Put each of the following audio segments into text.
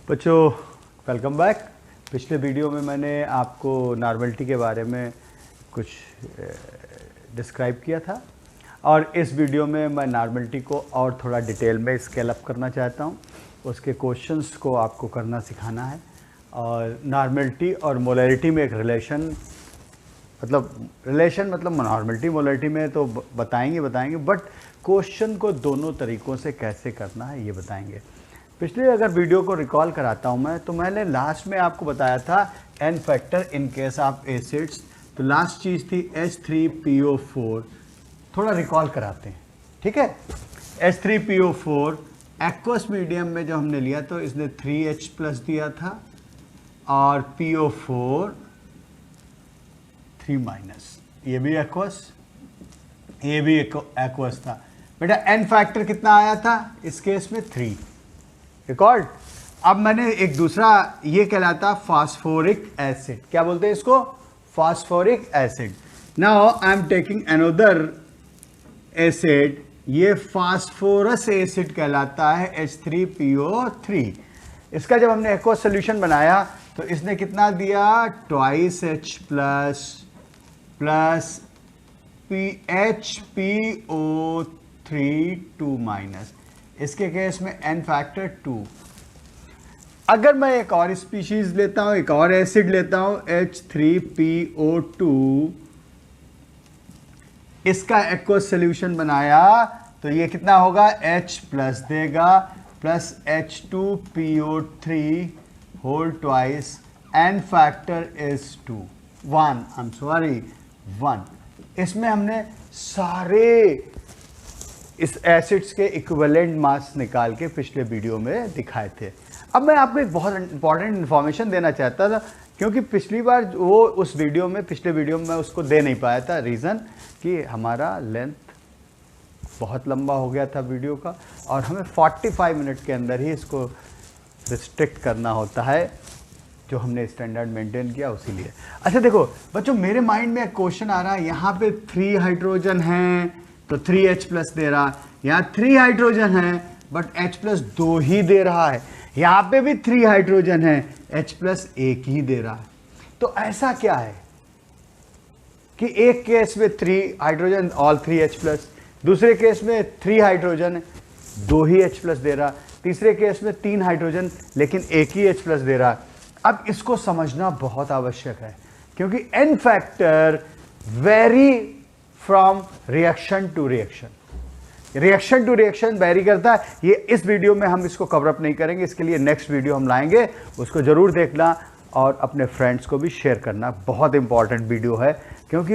बच्चों welcome back. पिछले video में मैंने आपको नॉर्मलिटी के बारे में कुछ डिस्क्राइब किया था और इस वीडियो में मैं नॉर्मलिटी को और थोड़ा डिटेल में स्केल अप करना चाहता हूँ। उसके क्वेश्चंस को आपको करना सिखाना है और नॉर्मलिटी और मोलैरिटी में एक रिलेशन मतलब नॉर्मलिटी मोलैरिटी में तो बताएंगे बट क्वेश्चन को दोनों तरीक़ों से कैसे करना है ये बताएंगे। पिछले अगर वीडियो को रिकॉल कराता हूँ मैं, तो मैंने लास्ट में आपको बताया था N factor in case of acids. तो लास्ट चीज़ थी H3PO4। थोड़ा रिकॉल कराते हैं, ठीक है। H3PO4 एक्वस मीडियम में जो हमने लिया तो इसने 3H प्लस दिया था और PO4 3 माइनस। ये भी एक्वस, ये भी एक्वस था। बेटा एन फैक्टर कितना आया था इस केस में 3 रिकॉर्ड। अब मैंने एक दूसरा, ये कहलाता फास्फोरिक एसिड। क्या बोलते हैं इसको? Phosphoric acid. Now I am taking another acid, ये फास्फोरस एसिड कहलाता है H3PO3। इसका जब हमने एक्वस सोल्यूशन बनाया तो इसने कितना दिया? 2H plus HPO3 2 minus. इसके केस में एन फैक्टर 2। अगर मैं एक और स्पीशीज लेता हूं, एक और एसिड लेता हूं H3PO2, इसका एक्वस सोल्यूशन बनाया तो ये कितना होगा? H प्लस देगा plus H2PO3 whole twice. N factor is 1। इसमें हमने सारे इस एसिड्स के इक्विवेलेंट मास निकाल के पिछले वीडियो में दिखाए थे। अब मैं आपको एक बहुत इंपॉर्टेंट इन्फॉर्मेशन देना चाहता था, क्योंकि पिछली बार वो उस वीडियो में, पिछले वीडियो में मैं उसको दे नहीं पाया था। रीज़न कि हमारा लेंथ बहुत लंबा हो गया था वीडियो का और हमें 45 मिनट के अंदर ही इसको रिस्ट्रिक्ट करना होता है, जो हमने स्टैंडर्ड मेंटेन किया उसी लिए। अच्छा देखो बच्चों, मेरे माइंड में एक क्वेश्चन आ रहा है। यहाँ पे 3 हाइड्रोजन हैं तो 3H प्लस दे रहा है, यहाँ 3 हाइड्रोजन हैं बट H प्लस 2 ही दे रहा है, यहाँ पे भी 3 हाइड्रोजन हैं, H प्लस 1 ही दे रहा है। तो ऐसा क्या है कि एक केस में 3 हाइड्रोजन ऑल 3H प्लस, दूसरे केस में 3 हाइड्रोजन 2 ही H प्लस दे रहा, तीसरे केस में 3 हाइड्रोजन लेकिन 1 ही H प्लस दे रहा। अब इसको समझना बहुत आवश्यक है, क्योंकि N factor vary from reaction to reaction vary करता है। ये इस वीडियो में हम इसको कवर अप नहीं करेंगे, इसके लिए नेक्स्ट वीडियो हम लाएंगे, उसको जरूर देखना और अपने फ्रेंड्स को भी शेयर करना। बहुत इंपॉर्टेंट वीडियो है, क्योंकि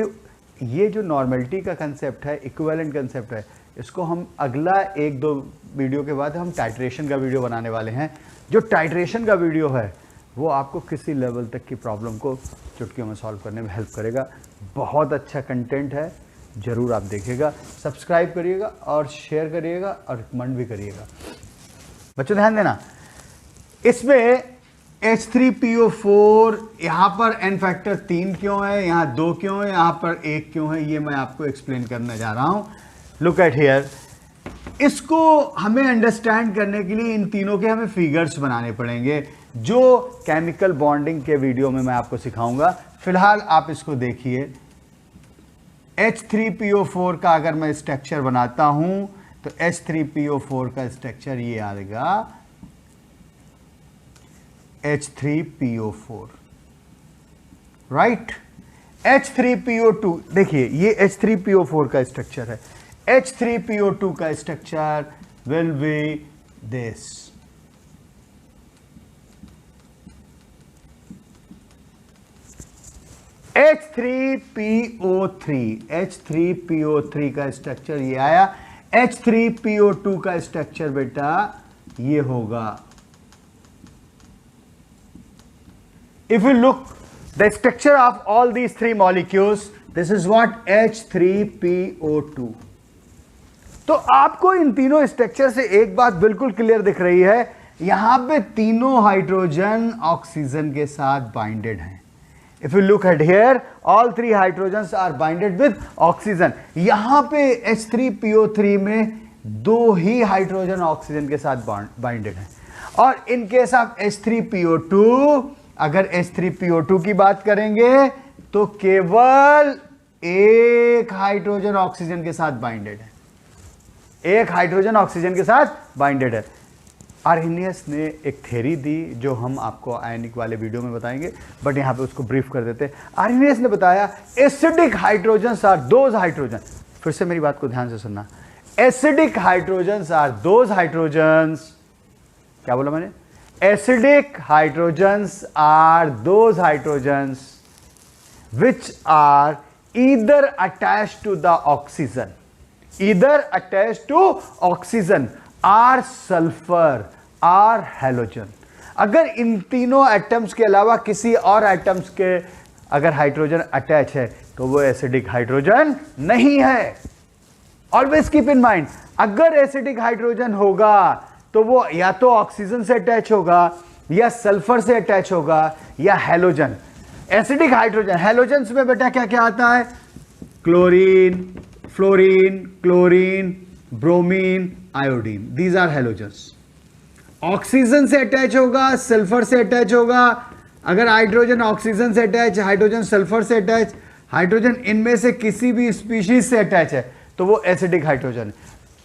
ये जो नॉर्मलिटी का कंसेप्ट है, इक्विवेलेंट कंसेप्ट है, इसको हम अगला 1-2 वीडियो के बाद हम टाइट्रेशन का वीडियो बनाने वाले हैं। जो टाइट्रेशन का वीडियो है वो आपको किसी लेवल तक की प्रॉब्लम को चुटकियों में सॉल्व करने में हेल्प करेगा। बहुत अच्छा कंटेंट है, ज़रूर आप देखिएगा, सब्सक्राइब करिएगा और शेयर करिएगा और रिकमेंड भी करिएगा। बच्चों ध्यान देना, इसमें H3PO4 यहाँ पर एन फैक्टर 3 क्यों है, यहाँ 2 क्यों है, यहाँ पर 1 क्यों है, ये मैं आपको एक्सप्लेन करने जा रहा हूँ। Look at here. इसको हमें अंडरस्टैंड करने के लिए इन तीनों के हमें फिगर्स बनाने पड़ेंगे, जो केमिकल बॉन्डिंग के वीडियो में मैं आपको सिखाऊंगा। फिलहाल आप इसको देखिए। H3PO4 का अगर मैं स्ट्रक्चर बनाता हूं तो H3PO4 का स्ट्रक्चर ये आएगा H3PO4, राइट। H3PO2 देखिए, ये H3PO4 का स्ट्रक्चर है। H3PO2 का structure will be this. H3PO3 का स्ट्रक्चर ये आया। H3PO2 का स्ट्रक्चर बेटा ये होगा। If you look the structure of all these 3 molecules, this is what H3PO2। तो आपको इन तीनों स्ट्रक्चर से एक बात बिल्कुल क्लियर दिख रही है, यहां पे तीनों हाइड्रोजन ऑक्सीजन के साथ बाइंडेड हैं। If you look at here, all 3 hydrogens are binded with oxygen। यहां पे H3PO3 में 2 ही हाइड्रोजन ऑक्सीजन के साथ बाइंडेड हैं। और इन केस ऑफ H3PO2, अगर H3PO2 की बात करेंगे तो केवल एक हाइड्रोजन ऑक्सीजन के साथ बाइंडेड है, एक हाइड्रोजन ऑक्सीजन के साथ बाइंडेड है। आर्हेनियस ने एक थ्योरी दी जो हम आपको आयनिक वाले वीडियो में बताएंगे, बट यहां पे उसको ब्रीफ कर देते हैं। आर्हेनियस ने बताया acidic hydrogens are those hydrogen, फिर से मेरी बात को ध्यान से सुनना, acidic hydrogens are those hydrogens, क्या बोला मैंने, acidic hydrogens are those hydrogens which are either attached to the oxygen, either attached to oxygen or sulphur or halogen. अगर इन तीनों एटम्स के अलावा किसी और एटम्स के अगर हाइड्रोजन अटैच है तो वो एसिडिक हाइड्रोजन नहीं है। ऑलवेज कीप इन माइंड, अगर एसिडिक हाइड्रोजन होगा तो वो या तो ऑक्सीजन से अटैच होगा या सल्फर से अटैच होगा या हैलोजन। एसिडिक हाइड्रोजन, हैलोजन्स में बेटा क्या क्या आता है, chlorine, fluorine, chlorine, bromine, iodine, these are halogens. Oxygen से अटैच होगा, सल्फर से अटैच होगा, अगर हाइड्रोजन ऑक्सीजन से अटैच, हाइड्रोजन सल्फर से अटैच, हाइड्रोजन इनमें से किसी भी स्पीशीज से अटैच है तो वो acidic hydrogen.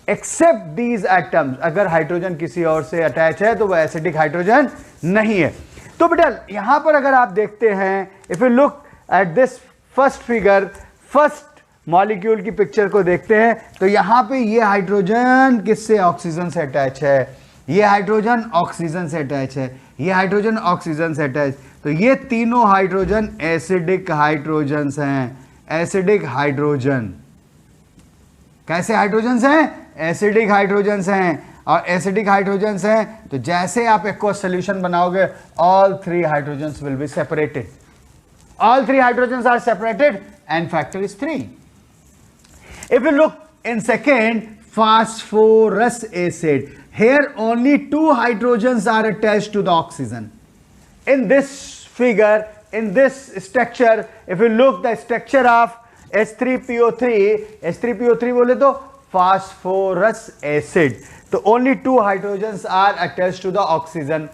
Except these atoms, अगर हाइड्रोजन किसी और से अटैच है तो वो एसिडिक हाइड्रोजन नहीं है। तो बेटा यहां पर अगर आप देखते हैं, if you look at this first figure, first molecule की पिक्चर को देखते हैं तो यहां पे ये हाइड्रोजन किससे, ऑक्सीजन से अटैच है, ये हाइड्रोजन ऑक्सीजन से अटैच है, ये हाइड्रोजन ऑक्सीजन से अटैच, तो ये तीनों हाइड्रोजन एसिडिक हाइड्रोजन्स हैं, एसिडिक हाइड्रोजन। कैसे हाइड्रोजन्स हैं, एसिडिक हाइड्रोजन्स हैं, और एसिडिक हाइड्रोजन्स हैं तो जैसे आप एक्वस सॉल्यूशन बनाओगे all three hydrogens will be separated, all three hydrogens are separated N factor is 3। If you look in second, phosphorus acid, here only 2 hydrogens are attached to the oxygen. In this figure, in this structure, if you look the structure of H3PO3, H3PO3 बोले तो phosphorus acid, तो only 2 hydrogens are attached to the oxygen.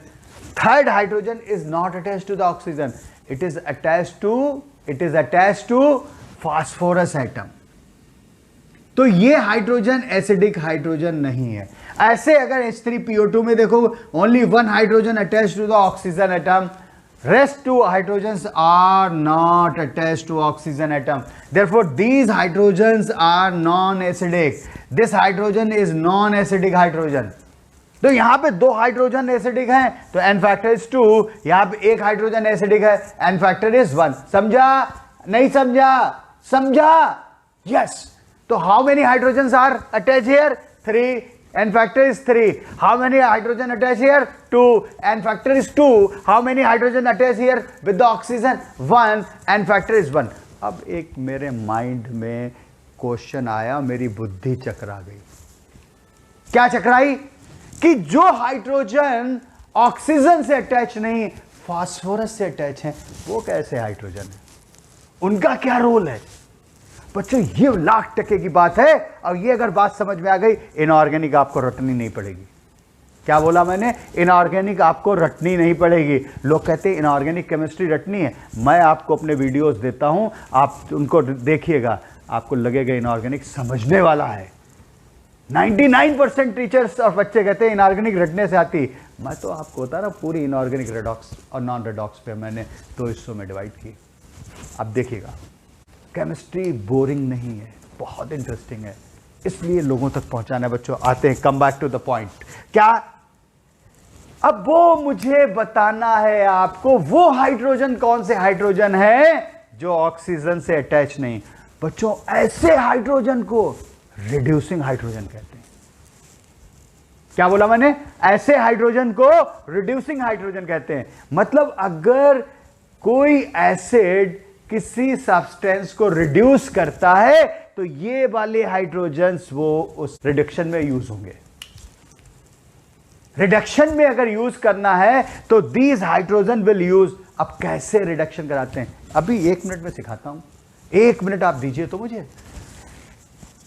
Third hydrogen is not attached to the oxygen. It is attached to phosphorus atom. तो ये hydrogen acidic hydrogen नहीं है। ऐसे अगर H3PO2 में देखो only 1 hydrogen attached to the oxygen atom, rest 2 hydrogens are not attached to oxygen atom, therefore these hydrogens are non acidic, this hydrogen is non acidic hydrogen. तो यहां पे 2 hydrogen acidic हैं तो एन फैक्टर इज 2, यहां पे 1 hydrogen acidic है, N factor is 1। समझा नहीं समझा, समझा, yes. So how many hydrogens are attached here? 3. N factor is 3. How many hydrogen attached here? 2. N factor is 2. How many hydrogen attached here with the oxygen? 1. N factor is 1. अब एक मेरे mind में question आया, मेरी बुद्धि चकरा गई। क्या चकराई? कि जो हाइड्रोजन ऑक्सीजन से अटैच नहीं, फास्फोरस से अटैच है, वो कैसे हाइड्रोजन है? उनका क्या रोल है? बच्चों ये लाख टके की बात है, और ये अगर बात समझ में आ गई, इनऑर्गेनिक आपको रटनी नहीं पड़ेगी। क्या बोला मैंने? इनऑर्गेनिक आपको रटनी नहीं पड़ेगी। लोग कहते हैं इनऑर्गेनिक केमिस्ट्री रटनी है, मैं आपको अपने वीडियोस देता हूं, आप उनको देखिएगा, आपको लगेगा इनऑर्गेनिक समझने वाला है। 99% टीचर्स और बच्चे कहते हैं इनऑर्गेनिक रटने से आती। मैं तो आपको बता रहा हूं, पूरी इनऑर्गेनिक रेडॉक्स और नॉन रेडॉक्स पे मैंने 2 हिस्सों में डिवाइड की। अब देखिएगा, केमिस्ट्री बोरिंग नहीं है, बहुत इंटरेस्टिंग है, इसलिए लोगों तक पहुंचाना है। बच्चों आते हैं, come back to the point. क्या? अब वो मुझे बताना है आपको, वो हाइड्रोजन कौन से हाइड्रोजन है जो ऑक्सीजन से अटैच नहीं। बच्चों ऐसे हाइड्रोजन को रिड्यूसिंग हाइड्रोजन कहते हैं। क्या बोला मैंने? ऐसे हाइड्रोजन को रिड्यूसिंग हाइड्रोजन कहते हैं। मतलब अगर कोई एसिड किसी सब्सटेंस को रिड्यूस करता है तो ये वाले हाइड्रोजन्स वो उस रिडक्शन में यूज होंगे। रिडक्शन में अगर यूज करना है तो दीज हाइड्रोजन विल यूज। अब कैसे रिडक्शन कराते हैं अभी 1 मिनट में सिखाता हूं। 1 मिनट आप दीजिए तो मुझे।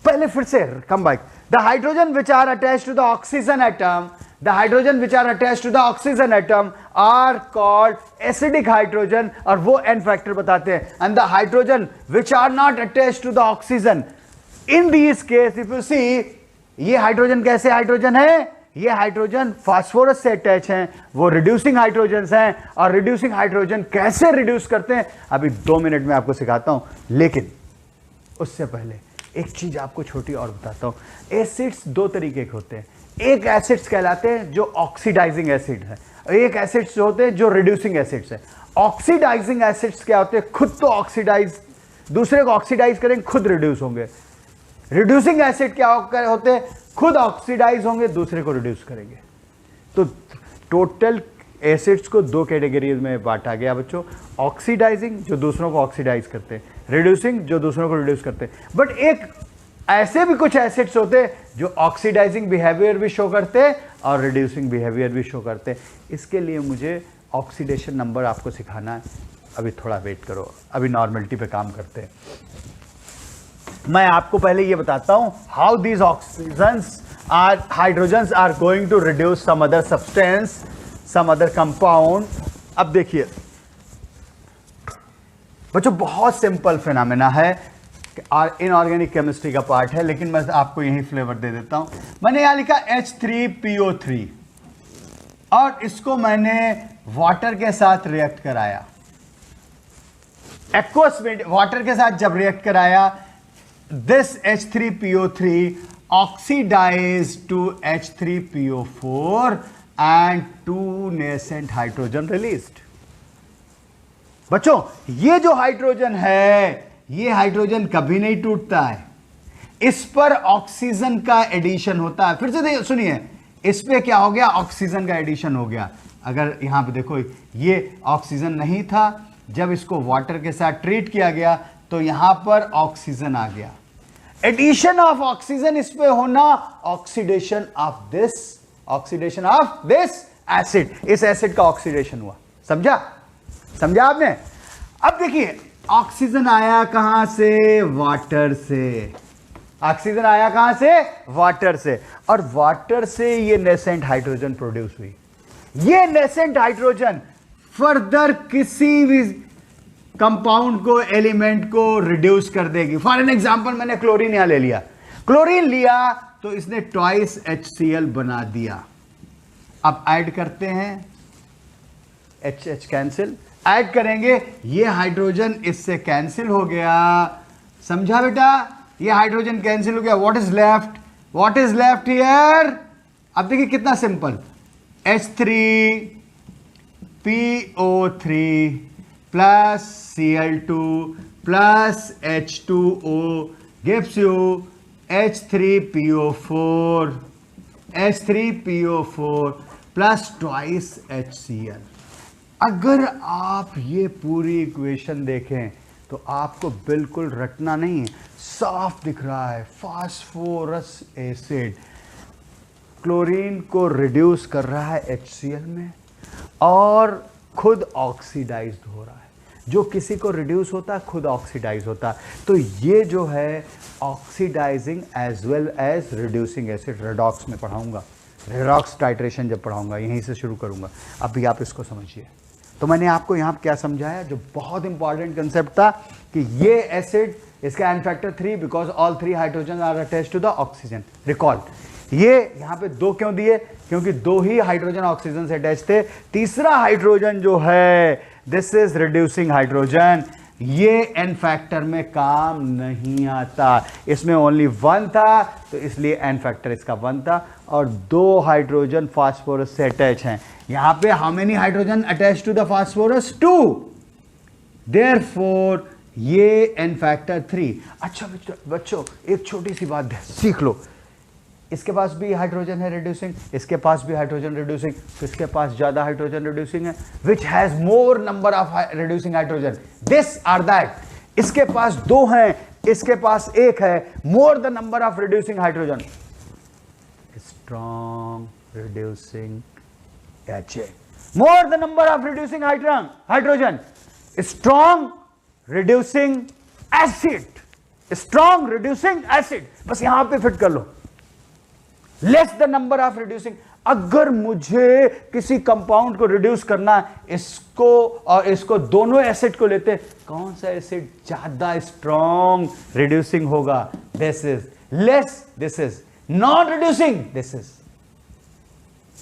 पहले फिर से come back. The hydrogen which are attached to the oxygen atom the hydrogen which are attach to the oxygen atom are called acidic hydrogen, और वो एन फैक्टर बताते हैं. And the hydrogen which are not attach to the oxygen, in this case if you see, ये hydrogen कैसे hydrogen है, ये hydrogen phosphorus से attach हैं, वो रिड्यूसिंग हाइड्रोजन हैं. और रिड्यूसिंग हाइड्रोजन कैसे रिड्यूस करते हैं अभी 2 मिनट में आपको सिखाता हूं, लेकिन उससे पहले एक चीज आपको छोटी और बताता हूं. एसिड्स 2 तरीके के होते हैं. एक एसिड्स कहलाते हैं जो ऑक्सीडाइजिंग एसिड है, एक एसिड्स जो होते हैं जो रिड्यूसिंग एसिड्स है. ऑक्सीडाइजिंग एसिड्स क्या होते हैं, खुद तो ऑक्सीडाइज, दूसरे को ऑक्सीडाइज करेंगे खुद रिड्यूस होंगे. रिड्यूसिंग एसिड क्या होते हैं, खुद ऑक्सीडाइज होंगे दूसरे को रिड्यूस करेंगे. तो टोटल एसिड्स को 2 कैटेगरीज में बांटा गया बच्चों. ऑक्सीडाइजिंग जो दूसरों को ऑक्सीडाइज करते हैं, रिड्यूसिंग जो दूसरों को रिड्यूस करते हैं. बट एक ऐसे भी कुछ एसिड्स होते हैं जो ऑक्सीडाइजिंग बिहेवियर भी शो करते हैं और रिड्यूसिंग बिहेवियर भी शो करते हैं. इसके लिए मुझे ऑक्सीडेशन नंबर आपको सिखाना है. अभी थोड़ा वेट करो, अभी नॉर्मलिटी पे काम करते हैं. मैं आपको पहले ये बताता हूं how these oxygens are hydrogens are going to reduce some other substance, some other compound. अब देखिए बच्चों, बहुत सिंपल फिनोमेना है, इनऑर्गेनिक केमिस्ट्री का पार्ट है, लेकिन मैं आपको यही फ्लेवर दे देता हूं. मैंने यहां लिखा H3PO3 और इसको मैंने वाटर के साथ रिएक्ट कराया. एक्वस वाटर के साथ जब रिएक्ट कराया, this H3PO3 oxidized to H3PO4 and 2 nascent hydrogen released. बच्चों ये जो हाइड्रोजन है, ये हाइड्रोजन कभी नहीं टूटता है, इस पर ऑक्सीजन का एडिशन होता है. फिर से सुनिए, इस पे क्या हो गया, ऑक्सीजन का एडिशन हो गया. अगर यहां पे देखो, ये ऑक्सीजन नहीं था, जब इसको वाटर के साथ ट्रीट किया गया तो यहां पर ऑक्सीजन आ गया. एडिशन ऑफ ऑक्सीजन इस पे होना, ऑक्सीडेशन ऑफ दिस एसिड, इस एसिड का ऑक्सीडेशन हुआ. समझा आपने. अब देखिए ऑक्सीजन आया कहां से, वाटर से. ऑक्सीजन आया कहां से, वाटर से, और वाटर से ये नेसेंट हाइड्रोजन प्रोड्यूस हुई. ये नेसेंट हाइड्रोजन फर्दर किसी भी कंपाउंड को, एलिमेंट को रिड्यूस कर देगी. फॉर एन एग्जांपल मैंने क्लोरीन यहां ले लिया, क्लोरीन लिया तो इसने ट्वाइस HCl बना दिया. अब ऐड करते हैं, H कैंसिल, ऐड करेंगे, ये हाइड्रोजन इससे कैंसिल हो गया. समझा बेटा, ये हाइड्रोजन कैंसिल हो गया. What is left here. अब देखिए कितना simple, H3PO3 plus Cl2 plus H2O gives you H3PO4 plus twice HCl. अगर आप ये पूरी इक्वेशन देखें तो आपको बिल्कुल रटना नहीं है, साफ दिख रहा है. फास्फोरस एसिड क्लोरीन को रिड्यूस कर रहा है HCl में और खुद ऑक्सीडाइज्ड हो रहा है. जो किसी को रिड्यूस होता है खुद ऑक्सीडाइज होता है. तो ये जो है oxidising as well as reducing acid, redox में पढ़ाऊंगा, रेडॉक्स टाइट्रेशन जब पढ़ाऊंगा यहीं से शुरू करूंगा. अभी आप इसको समझिए. तो मैंने आपको यहाँ क्या समझाया, जो बहुत इंपॉर्टेंट कंसेप्ट था कि ये एसिड, इसका N factor 3 because all 3 hydrogen are attached to the oxygen. Recall, ये यहाँ पे 2 क्यों दिए, क्योंकि 2 ही हाइड्रोजन ऑक्सीजन से अटैच थे. तीसरा हाइड्रोजन जो है, दिस इज रिड्यूसिंग हाइड्रोजन, ये एन फैक्टर में काम नहीं आता. इसमें ओनली 1 था तो इसलिए एन फैक्टर इसका 1 था, और 2 हाइड्रोजन फास्फोरस से अटैच हैं. यहां पे how many hydrogen attach to the phosphorus, 2. Therefore ये एन फैक्टर 3. अच्छा बच्चों एक छोटी सी बात सीख लो, इसके पास भी हाइड्रोजन है रिड्यूसिंग, इसके पास भी हाइड्रोजन रिड्यूसिंग, किसके पास ज्यादा हाइड्रोजन रिड्यूसिंग है, which has more number of reducing hydrogen, this or that. इसके पास 2 हैं, इसके पास 1 है. More the number of reducing hydrogen, strong reducing HA. More the number of reducing hydrogen, strong reducing acid, strong reducing acid. बस यहां पे fit कर लो. Less the number of reducing. अगर मुझे किसी कंपाउंड को रिड्यूस करना, इसको और इसको, दोनों एसिड को लेते, कौन सा एसिड ज्यादा स्ट्रॉन्ग रिड्यूसिंग होगा? This is less, this is not reducing, this is.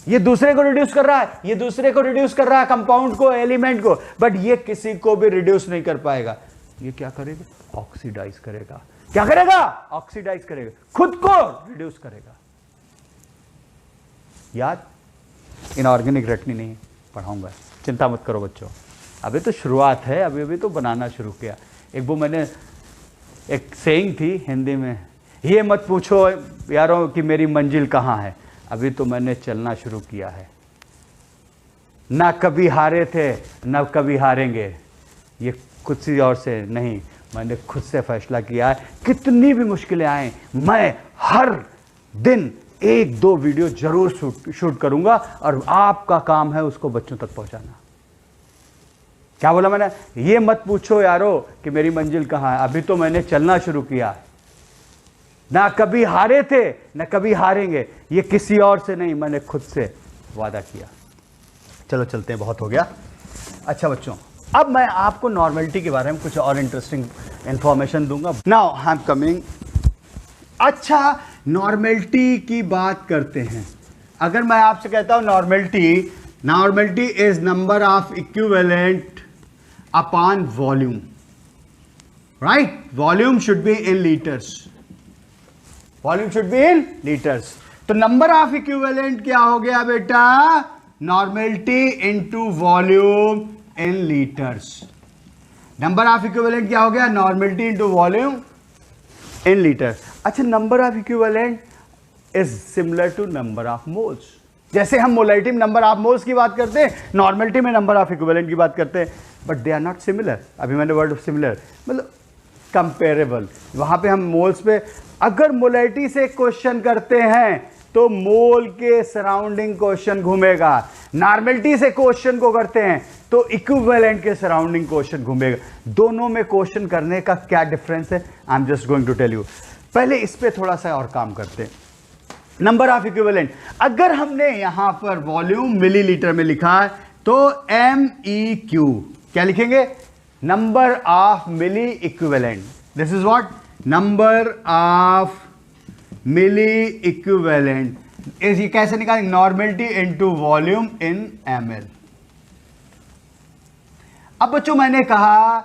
ये दूसरे को रिड्यूस कर रहा है, ये दूसरे को रिड्यूस कर रहा है, कंपाउंड को, एलिमेंट को, बट ये किसी को भी रिड्यूस नहीं कर पाएगा। ये क्या करेगा? ऑक्सीडाइज करेगा। क्या करेगा? ऑक्सीडाइज करेगा, खुद को रिड्यूस करेगा। याद, इनऑर्गेनिक रटनी नहीं पढ़ाऊंगा, चिंता मत करो बच्चों, अभी तो शुरुआत है, अभी अभी तो बनाना शुरू किया। एक वो मैंने एक सेइंग थी हिंदी में, ये मत पूछो यारों कि मेरी मंजिल कहाँ है, अभी तो मैंने चलना शुरू किया है। ना कभी हारे थे, ना कभी हारेंगे, ये किसी और से नहीं, मैंने खुद से फैसला किया है। कितनी भी मुश्किलें आए, मैं हर दिन 1-2 वीडियो जरूर शूट करूंगा, और आपका काम है उसको बच्चों तक पहुंचाना। क्या बोला मैंने? ये मत पूछो यारो कि मेरी मंजिल कहाँ है, अभी तो मैंने चलना शुरू किया। ना कभी हारे थे, ना कभी हारेंगे, ये किसी और से नहीं, मैंने खुद से वादा किया। चलो चलते हैं, बहुत हो गया। अच्छा बच्चों, अब मैं आपको नॉर्मेलिटी के बारे में कुछ और इंटरेस्टिंग इंफॉर्मेशन दूंगा। Now I am coming. अच्छा, नॉर्मेलिटी की बात करते हैं। अगर मैं आपसे कहता हूं normality is number of equivalent upon volume, right? Volume should be in litres, volume should be in litres. तो नंबर ऑफ इक्विवेलेंट क्या हो गया बेटा? Normality into volume in litres. Number of equivalent क्या हो गया? Normality into volume in litre. अच्छा, number of equivalent is similar to number of moles. जैसे हम मोलैरिटी में नंबर ऑफ मोल्स की बात करते हैं, नॉर्मेलिटी में नंबर ऑफ इक्विवेलेंट की बात करते हैं, but they are not similar. अभी मैंने वर्ड सिमिलर मतलब कंपेरेबल, वहां पे हम मोल्स पे, अगर मोलैरिटी से क्वेश्चन करते हैं तो मोल के सराउंडिंग क्वेश्चन घूमेगा, नॉर्मेलिटी से क्वेश्चन को करते हैं तो इक्विवेलेंट के सराउंडिंग क्वेश्चन घूमेगा। दोनों में क्वेश्चन करने का क्या डिफरेंस है, I am just going to tell you. पहले इस पे थोड़ा सा और काम करते हैं। नंबर ऑफ इक्विवेलेंट, अगर हमने यहां पर वॉल्यूम मिलीलीटर में लिखा है तो MEQ क्या लिखेंगे? Number of milli equivalent. This is what? Number of milli equivalent is, ये कैसे निकालेंगे? Normality into volume in ml। अब बच्चों मैंने कहा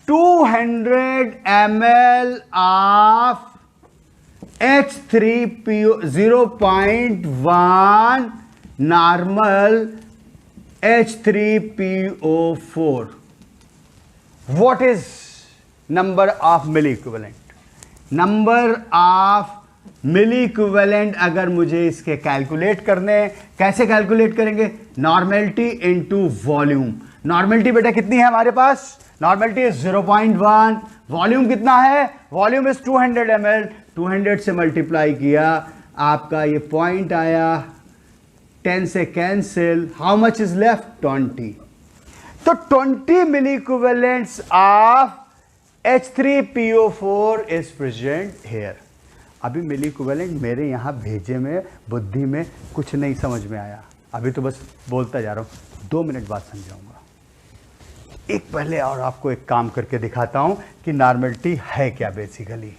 200 ml of H3PO 0.1 normal H3PO4, what is number of milli equivalent? Number of milli equivalent अगर मुझे इसके कैलकुलेट करने हैं, कैसे कैलकुलेट करेंगे? Normality into volume. नॉर्मेलिटी बेटा कितनी है हमारे पास? नॉर्मेलिटी इज 0.1, वॉल्यूम कितना है? Volume is 200 ml। 200 से मल्टीप्लाई किया, आपका ये पॉइंट आया, 10 से cancel, how much is left? 20। तो 20 milliequivalents of H3PO4 is present here। अभी मिली इक्विवेलेंट मेरे यहाँ भेजे में, बुद्धि में कुछ नहीं समझ में आया, अभी तो बस बोलता जा रहा हूँ, 2 मिनट बाद समझाऊंगा। एक पहले और आपको एक काम करके दिखाता हूँ कि नॉर्मेलिटी है क्या basically.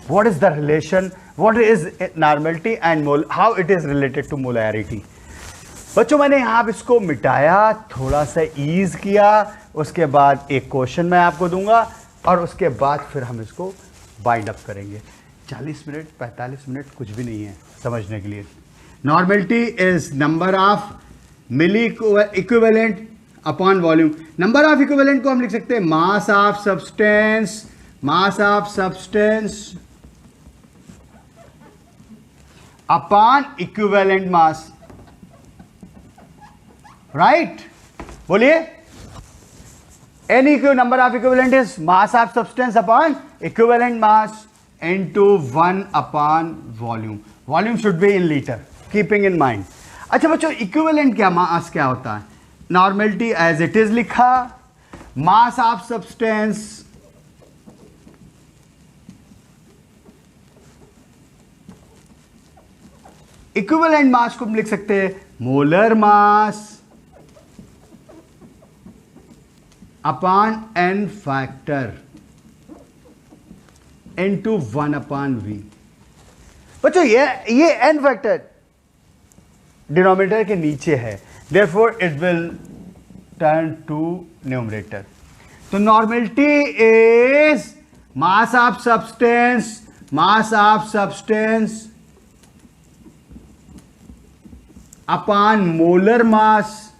What is the relation, what is normality and mole, how it is related to molarity. बच्चों मैंने यहाँ इसको मिटाया, थोड़ा सा ईज किया, उसके बाद एक क्वेश्चन मैं आपको दूंगा और उसके बाद फिर हम इसको बाइंड अप करेंगे। 40 मिनट 45 मिनट कुछ भी नहीं है समझने के लिए। Normality is number of milli equivalent upon volume. Number of equivalent को हम लिख सकते हैं mass of substance, mass of substance upon equivalent mass, right? बोलिए। Any number of equivalent is mass of substance upon equivalent mass into 1 upon volume. Volume should be in liter, keeping in mind. अच्छा बच्चों, equivalent क्या, mass क्या होता है? Normality as it is लिखा, mass of substance equivalent mass को हम लिख सकते हैं molar mass upon N factor into 1/v। बच्चों ये एन फैक्टर डिनोमिनेटर के नीचे है, therefore it will turn to numerator. तो normality is mass of substance upon molar mass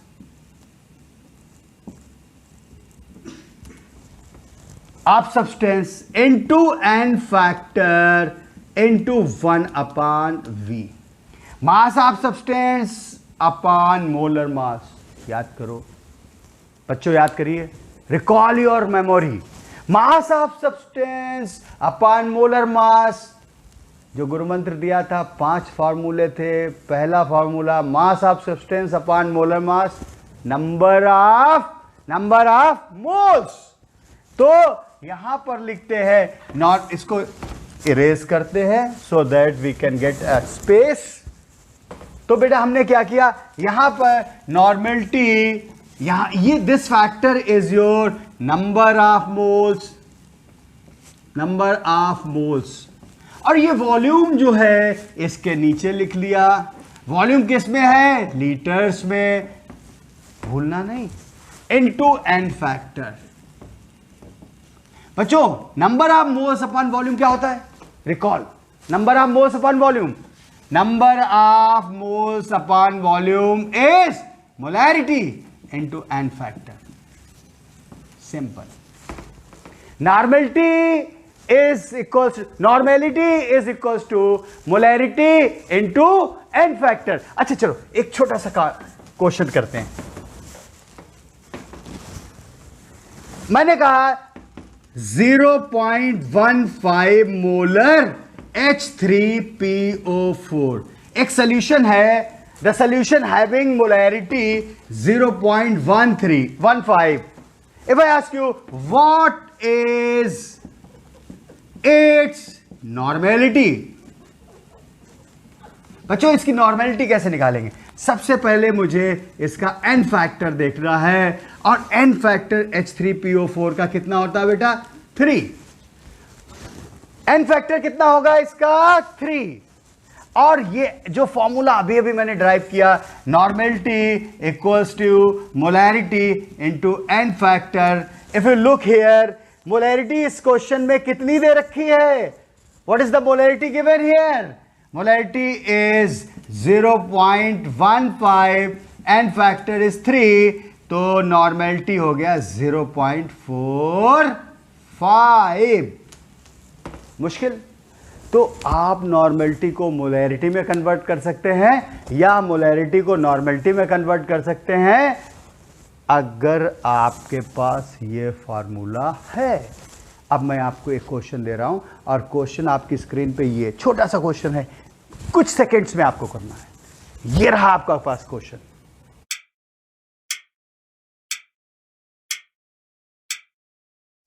of substance into N factor into 1/v। Mass of substance upon molar mass. याद करो बच्चों, याद करिए, recall your memory. Mass of substance upon molar mass, जो गुरु मंत्र दिया था 5 फार्मूले थे। पहला formula mass of substance upon molar mass, number of moles. तो यहां पर लिखते हैं नॉट, इसको इरेज करते हैं so that we can get a space. तो बेटा हमने क्या किया, यहां पर नॉर्मेलिटी, यहां ये this factor is your number of moles, और ये वॉल्यूम जो है इसके नीचे लिख लिया। वॉल्यूम किस में है, लीटर्स में, भूलना नहीं, इनटू एन फैक्टर। बच्चों number of moles upon volume क्या होता है, recall, number of moles upon volume, number of moles upon volume is molarity into N factor. Simple. Normality is equals to molarity into N factor. अच्छा चलो एक छोटा सा question करते हैं। मैंने कहा 0.15 मोलर H3PO4 एक सोल्यूशन है, the solution having molarity 0.15। If I ask you what is it's normality, बच्चों इसकी नॉर्मेलिटी कैसे निकालेंगे? सबसे पहले मुझे इसका एन फैक्टर देखना है, और एन फैक्टर H3PO4 का कितना होता है बेटा, 3। एन फैक्टर कितना होगा इसका, 3। और ये जो फॉर्मूला अभी अभी मैंने ड्राइव किया, normality equals to molarity into N factor. If you look here, molarity इस क्वेश्चन में कितनी दे रखी है, what is the molarity given here, molarity is 0.15, N factor is 3, तो नॉर्मेलिटी हो गया 0.45। मुश्किल? तो आप नॉर्मेलिटी को मोलैरिटी में कन्वर्ट कर सकते हैं या मोलैरिटी को नॉर्मेलिटी में कन्वर्ट कर सकते हैं अगर आपके पास ये फार्मूला है। अब मैं आपको एक क्वेश्चन दे रहा हूं, और क्वेश्चन आपकी स्क्रीन पे ये छोटा सा क्वेश्चन है, कुछ सेकंड्स में आपको करना है। ये रहा आपका पास क्वेश्चन।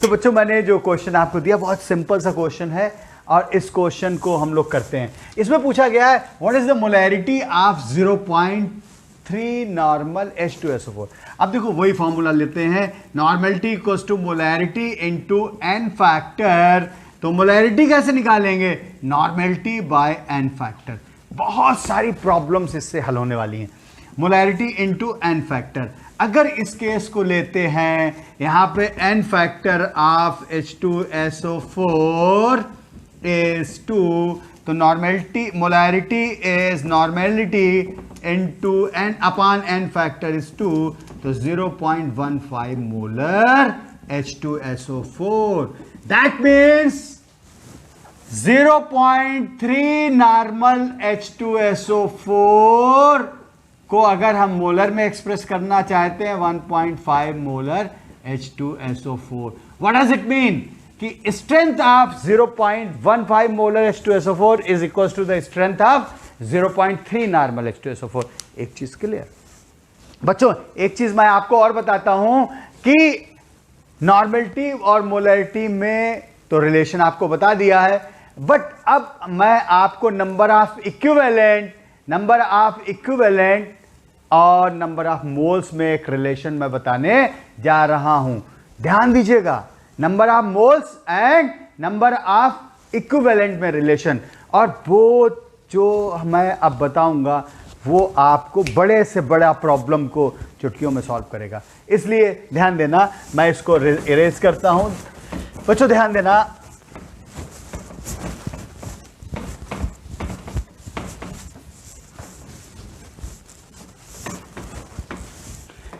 तो बच्चों मैंने जो क्वेश्चन आपको दिया बहुत सिंपल सा क्वेश्चन है, और इस क्वेश्चन को हम लोग करते हैं। इसमें पूछा गया है what is the molarity of 0.3 normal H2SO4। अब देखो वही फॉर्मूला लेते हैं, normality equals to molarity into N factor. तो मोलैरिटी कैसे निकालेंगे, नॉर्मेलिटी बाय एन फैक्टर। बहुत सारी प्रॉब्लम्स इससे हल होने वाली हैं। मोलैरिटी इनटू एन फैक्टर, अगर इस केस को लेते हैं, यहां पे N factor of H2SO4 is 2, तो normality, molarity is normality into N upon N factor is 2, तो 0.15 molar H2SO4। That means 0.3 normal H2SO4 को अगर हम मोलर में एक्सप्रेस करना चाहते हैं 1.5 molar H2SO4। What does it mean कि strength of 0.15 molar H2SO4 is equal to the strength of 0.3 normal H2SO4। एक चीज क्लियर बच्चों? एक चीज मैं आपको और बताता हूं कि नॉर्मेलिटी और मोलैरिटी में तो रिलेशन आपको बता दिया है, बट अब मैं आपको number of equivalent, number of equivalent और नंबर ऑफ मोल्स में एक रिलेशन मैं बताने जा रहा हूं, ध्यान दीजिएगा। Number of moles and number of equivalent में रिलेशन, और वो जो मैं अब बताऊंगा वो आपको बड़े से बड़ा प्रॉब्लम को चुटकियों में सॉल्व करेगा। इसलिए ध्यान देना, मैं इसको इरेज करता हूं। बच्चों ध्यान देना,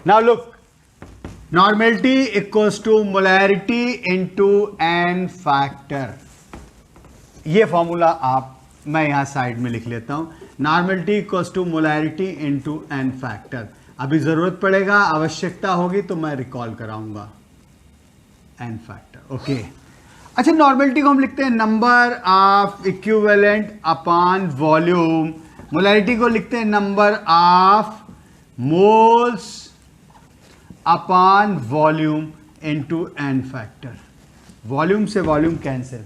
now look, normality equals to molarity into n factor। ये फॉर्मूला मैं यहां साइड में लिख लेता हूं, normality equals to molarity into n factor. अभी जरूरत पड़ेगा, आवश्यकता होगी तो मैं रिकॉल कराऊंगा n फैक्टर। ओके, अच्छा, नॉर्मेलिटी को हम लिखते हैं number of equivalent upon volume, molarity को लिखते हैं number of moles upon volume into n factor. Volume से वॉल्यूम कैंसिल,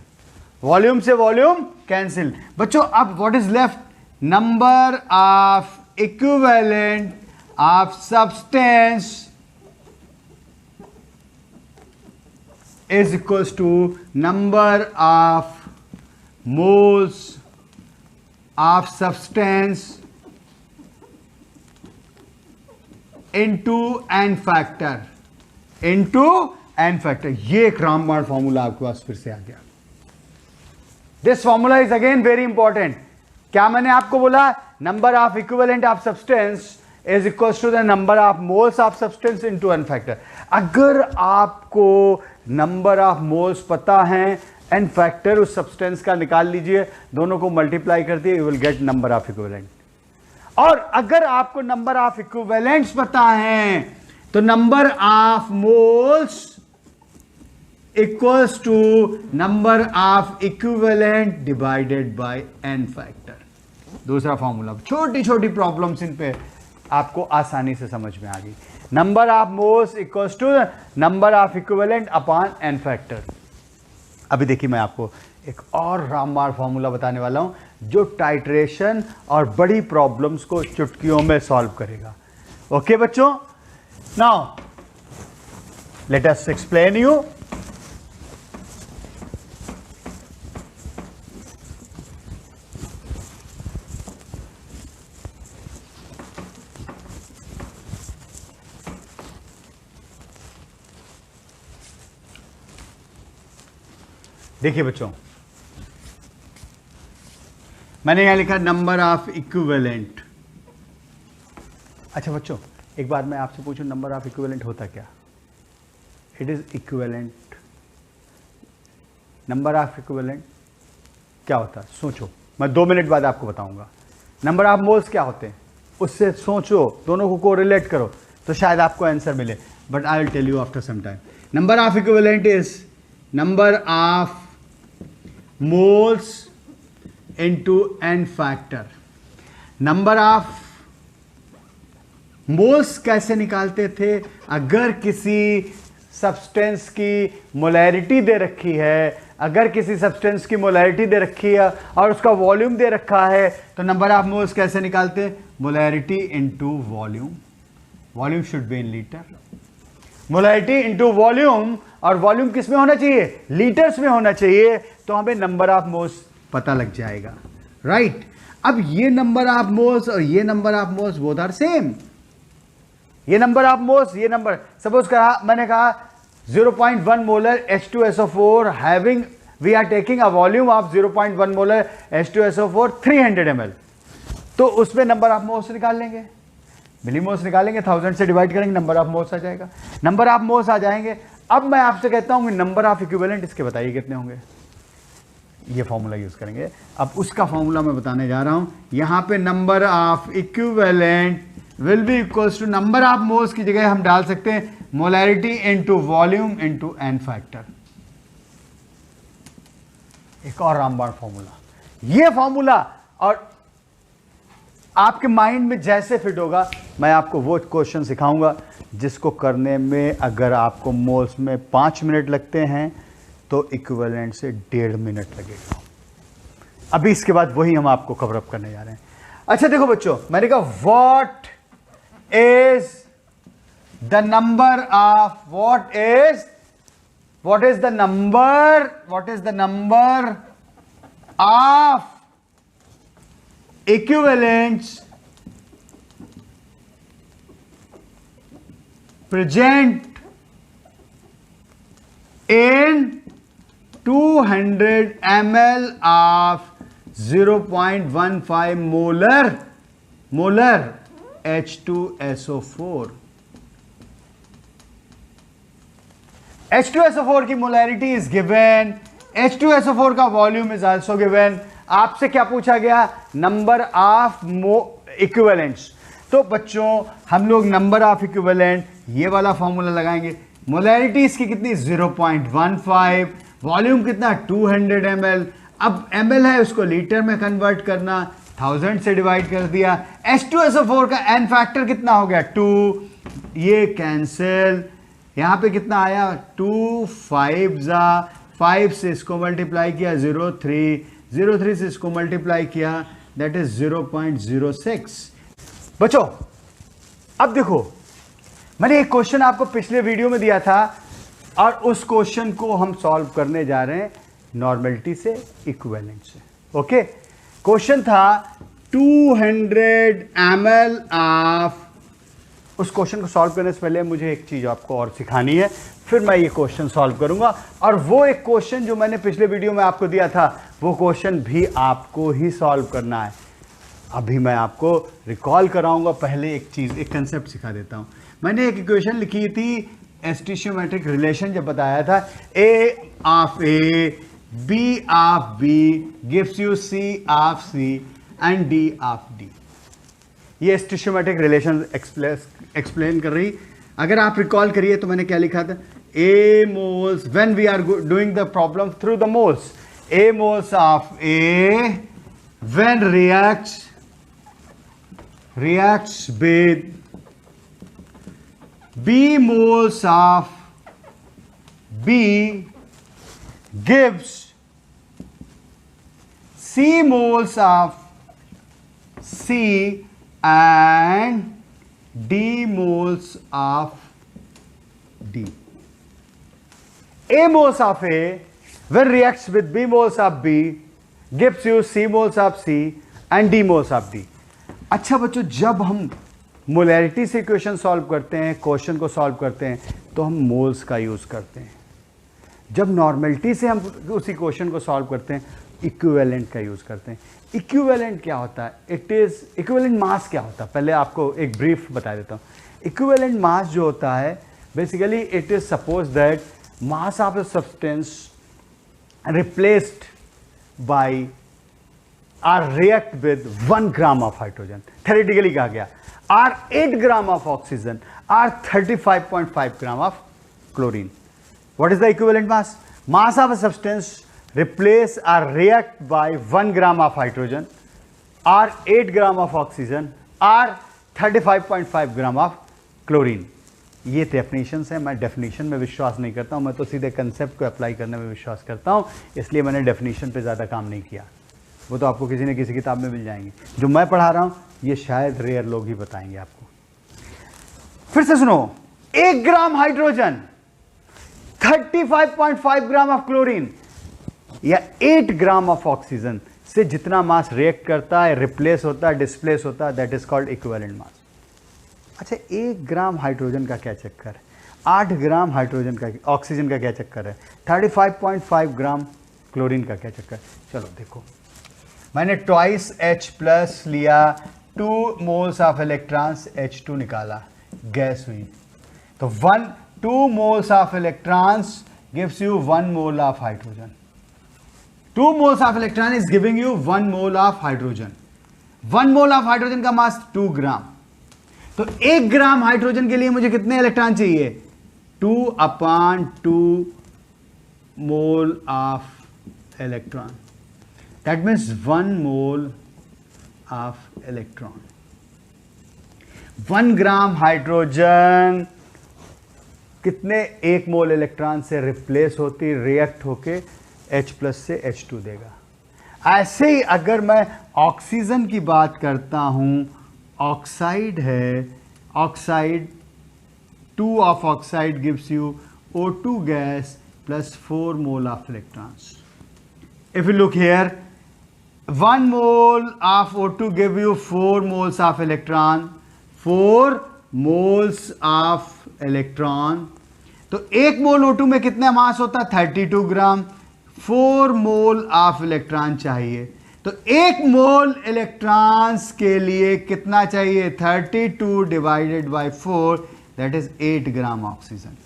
वॉल्यूम से वॉल्यूम कैंसिल। बच्चों अब what is left, number of equivalent of substance is equals to number of moles of substance into n factor, into n factor. ये एक रामबाण formula आपके पास फिर से आ गया। This formula is again very important. क्या मैंने आपको बोला, number of equivalent of substance is equal to the number of moles of substance into n factor. अगर आपको नंबर ऑफ मोल्स पता है, n फैक्टर उस सब्सटेंस का निकाल लीजिए, दोनों को मल्टीप्लाई कर दिए, you will get number of equivalent. और अगर आपको नंबर ऑफ इक्विवेलेंट्स पता है तो number of moles equals to number of equivalent divided by n factor. दूसरा फॉर्मूला, छोटी छोटी प्रॉब्लम्स इन पे आपको आसानी से समझ में आ गई। Number of moles equals to number of equivalent upon n factor. अभी देखिए, मैं आपको एक और रामबाण फॉर्मूला बताने वाला हूं जो टाइट्रेशन और बड़ी प्रॉब्लम्स को चुटकियों में सॉल्व करेगा। ओके बच्चों, now let us explain you. देखिए बच्चों, मैंने यहां लिखा नंबर ऑफ इक्विवेलेंट। अच्छा बच्चों, एक बार मैं आपसे पूछूं, नंबर ऑफ इक्विवेलेंट होता क्या? It is equivalent. Number of equivalent क्या होता है? सोचो, मैं 2 मिनट बाद आपको बताऊंगा। नंबर ऑफ मोल्स क्या होते हैं, उससे सोचो, दोनों को कोरिलेट करो तो शायद आपको आंसर मिले, but I will tell you after some time. Number of equivalent is number of moles into n factor। Number of moles कैसे निकालते थे? अगर किसी सब्सटेंस की मोलैरिटी दे रखी है, अगर किसी सब्सटेंस की मोलैरिटी दे रखी है और उसका वॉल्यूम दे रखा है, तो नंबर ऑफ मोल्स कैसे निकालते हैं? Molarity into volume. Volume should be in litre. Molarity into volume, और वॉल्यूम किस में होना चाहिए? लीटर्स में होना चाहिए। तो हमें नंबर ऑफ मोल्स पता लग जाएगा, राइट? अब ये नंबर ऑफ मोल्स और ये number of moles both are same. ये नंबर ऑफ मोल्स, ये नंबर, सपोज कहा, मैंने कहा 0.1 molar H2SO4 having, we are taking a volume of 0.1 molar H2SO4 300 ml, तो उसमें नंबर ऑफ मोल्स निकाल लेंगे, मिलीमोल्स निकालेंगे, 1000 से डिवाइड करेंगे, नंबर ऑफ मोल्स आ जाएगा। नंबर ऑफ मोल्स आ जाएंगे। अब मैं आपसे कहता हूं कि नंबर ऑफ इक्विवेलेंट इसके बताइए कितने होंगे। ये फॉर्मूला यूज करेंगे। अब उसका फॉर्मूला मैं बताने जा रहा हूं। यहां पे number of equivalent will be equals to number of moles की जगह हम डाल सकते हैं molarity into volume into n factor. एक और रामबाण फॉर्मूला, ये फॉर्मूला और आपके माइंड में जैसे फिट होगा, मैं आपको वो क्वेश्चन सिखाऊंगा जिसको करने में अगर आपको मोल्स में 5 मिनट लगते हैं तो इक्विवेलेंट से 1.5 मिनट लगेगा। अभी इसके बाद वही हम आपको कवर अप करने जा रहे हैं। अच्छा देखो बच्चों, मैंने कहा what is the number of what is the number of equivalents present in 200 ml of 0.15 molar H2SO4. H2SO4 की मोलैरिटी इज गिवन, H2SO4 का वॉल्यूम इज आल्सो गिवन। आपसे क्या पूछा गया? Number of equivalents. तो बच्चों हम लोग नंबर ऑफ इक्विवेलेंट ये वाला फॉर्मूला लगाएंगे। मोलैरिटी इसकी कितनी? 0.15, वॉल्यूम कितना? 200 ml। अब ml है, उसको लीटर में कन्वर्ट करना, 1000 से डिवाइड कर दिया। H2SO4 का n फैक्टर कितना हो गया? 2, ये कैंसिल, यहां पे कितना आया? 2 5 5 से इसको मल्टीप्लाई किया 0.3 से इसको मल्टीप्लाई किया, दैट इज 0.06। बच्चों अब देखो, मैंने एक क्वेश्चन आपको पिछले वीडियो में दिया था और उस क्वेश्चन को हम सॉल्व करने जा रहे हैं नॉर्मेलिटी से, इक्विवेलेंट से। ओके, क्वेश्चन था 200 ml ऑफ। उस क्वेश्चन को सॉल्व करने से पहले मुझे एक चीज आपको और सिखानी है, फिर मैं ये क्वेश्चन सॉल्व करूंगा। और वो एक क्वेश्चन जो मैंने पिछले वीडियो में आपको दिया था, वो क्वेश्चन भी आपको ही सॉल्व करना है। अभी मैं आपको रिकॉल कराऊंगा, पहले एक चीज, एक कंसेप्ट सिखा देता हूं। मैंने एक इक्वेशन लिखी थी, एस्टिशियोमेट्रिक रिलेशन जब बताया था, A of A B of B gives you C of C and D of D. ये एस्टिशियोमेट्रिक रिलेशन एक्सप्लेन कर रही। अगर आप रिकॉल करिए तो मैंने क्या लिखा था? A moles, when we are doing the problem through the moles, A moles of A when reacts with B moles of B gives C moles of C and D moles of D. A moles of A when reacts with B moles of B gives you C moles of C and D moles of D. अच्छा बच्चों, जब हम molarity से equation solve करते हैं, question को solve करते हैं, तो हम मोल्स का यूज करते हैं। जब नॉर्मेलिटी से हम उसी क्वेश्चन को सॉल्व करते हैं, इक्विवेलेंट का यूज करते हैं। इक्विवेलेंट क्या होता है? इट इज इक्विवेलेंट मास क्या होता है? पहले आपको एक ब्रीफ बता देता हूँ। इक्विवेलेंट मास जो होता है, basically it is suppose that mass of a substance replaced by are react with 1 gram of hydrogen, theoretically कहा गया, or 8 gram of oxygen, or 35.5 gram of chlorine. What is the equivalent mass? Mass of a substance replace or react by 1 gram of hydrogen, or 8 gram of oxygen, or 35.5 gram of chlorine. ये definitions है। मैं definition में विश्वास नहीं करता हूँ, मैं तो सीधे कंसेप्ट को अप्लाई करने में विश्वास करता हूँ, इसलिए मैंने डेफिनेशन पे ज़्यादा काम नहीं किया। वो तो आपको किसी न किसी किताब में मिल जाएंगे। जो मैं पढ़ा रहा हूं ये शायद रेयर लोग ही बताएंगे आपको। फिर से सुनो, 1 gram hydrogen, 35.5 gram of chlorine या 8 ग्राम ऑफ ऑक्सीजन से जितना मास रिएक्ट करता है, रिप्लेस होता है, डिस्प्लेस होता है, that is called equivalent mass. अच्छा, 1 ग्राम हाइड्रोजन का क्या चक्कर है? 8 ग्राम हाइड्रोजन का, ऑक्सीजन का क्या चक्कर है? 35.5 ग्राम क्लोरीन का क्या चक्कर? चलो देखो, मैंने ट्वाइस H प्लस लिया, 2 मोल्स ऑफ इलेक्ट्रॉन्स, H2 निकाला, गैस हुई। तो 2 moles of electrons gives you 1 mole of hydrogen. 2 moles of electron is giving you 1 mole of hydrogen. 1 mole of hydrogen का मास 2 ग्राम। तो 1 ग्राम हाइड्रोजन के लिए मुझे कितने इलेक्ट्रॉन चाहिए? 2/2 mole of electron. That means 1 mole of electron. 1 gram hydrogen कितने 1 मोल electron से replace होती, रिएक्ट होके H प्लस से H2 देगा। ऐसे ही अगर मैं ऑक्सीजन की बात करता हूं, ऑक्साइड है, oxide 2 of oxide gives you O2 gas plus 4 mole of electrons. If you look here, 1 mole of O2 give you 4 moles of electron, 4 moles of electron. तो 1 मोल O2 में कितना मास होता है? 32 ग्राम। 4 मोल ऑफ इलेक्ट्रॉन चाहिए, तो 1 मोल electrons के लिए कितना चाहिए? 32 divided by 4, that is 8 gram oxygen.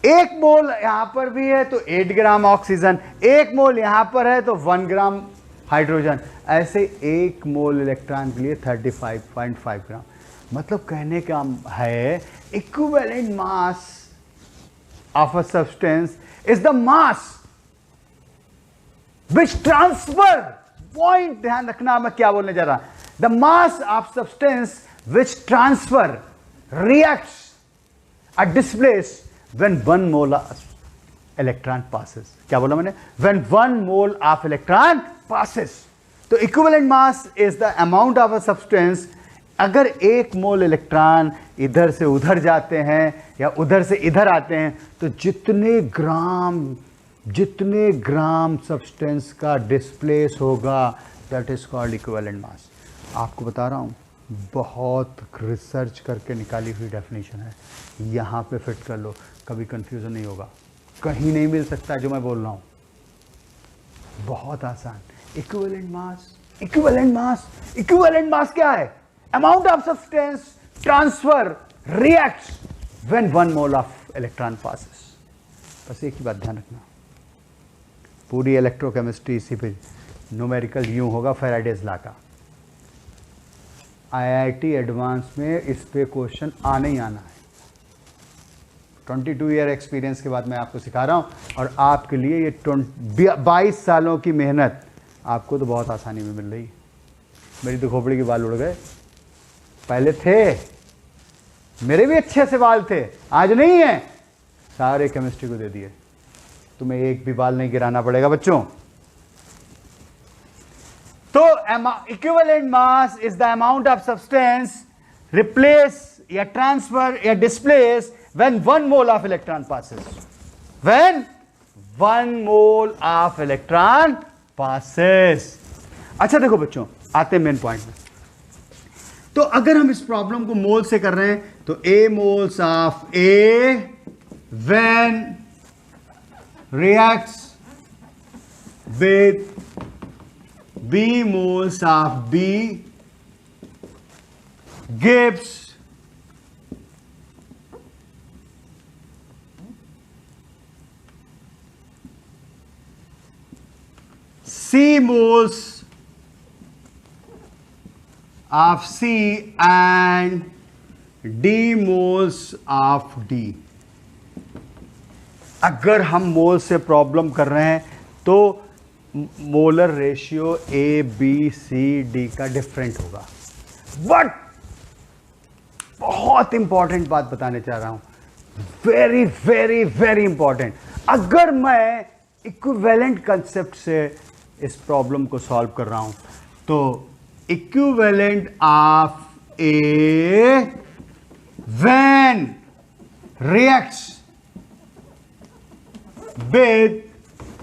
1 मोल यहां पर भी है तो 8 ग्राम ऑक्सीजन, 1 मोल यहां पर है तो 1 ग्राम हाइड्रोजन। ऐसे 1 मोल इलेक्ट्रॉन के लिए 35.5 ग्राम। मतलब कहने का है equivalent mass of a substance is the mass which transfer, point ध्यान रखना मैं क्या बोलने जा रहा हूं, the mass of substance which transfer, reacts, or displace when 1 mole of electron passes. क्या बोला मैंने? When 1 mole of electron passes. तो equivalent mass is the amount of a substance. अगर 1 मोल इलेक्ट्रॉन इधर से उधर जाते हैं या उधर से इधर आते हैं तो जितने ग्राम सब्सटेंस का डिस्प्लेस होगा, that is called equivalent mass. आपको बता रहा हूं, बहुत रिसर्च करके निकाली हुई डेफिनेशन है, यहाँ पे फिट कर लो, कभी कंफ्यूजन नहीं होगा, कहीं नहीं मिल सकता जो मैं बोल रहा हूँ। बहुत आसान। Equivalent mass, equivalent mass, equivalent mass क्या है? Amount of substance transfer reacts when 1 mole of electron passes. बस एक ही बात ध्यान रखना, पूरी इलेक्ट्रोकेमिस्ट्री इसी पे न्यूमेरिकल यूं होगा, फैराडेज लॉ का। आईआईटी एडवांस में इस पे क्वेश्चन आने ही आना है। 22 ईयर एक्सपीरियंस के बाद मैं आपको सिखा रहा हूँ, और आपके लिए ये 22 सालों की मेहनत आपको तो बहुत आसानी में मिल रही है। मेरी तो खोपड़ी के बाल उड़ गए, पहले थे, मेरे भी अच्छे से बाल थे, आज नहीं है, सारे केमिस्ट्री को दे दिए। तुम्हें एक भी बाल नहीं गिराना पड़ेगा बच्चों। तो equivalent mass is the amount of substance replace या ट्रांसफर या displace when 1 mole of electron passes, when 1 mole of electron passes. अच्छा देखो बच्चों, आते हैं मेन पॉइंट में। तो अगर हम इस प्रॉब्लम को मोल से कर रहे हैं तो A moles of A when reacts with B moles of B gives C moles of C and D moles of D। अगर हम मोल से प्रॉब्लम कर रहे हैं तो molar ratio A B C D का डिफरेंट होगा। बट बहुत इंपॉर्टेंट बात बताने चाह रहा हूं, वेरी वेरी वेरी इंपॉर्टेंट। अगर मैं इक्विवेलेंट कंसेप्ट से इस प्रॉब्लम को सॉल्व कर रहा हूं तो equivalent of A when reacts with,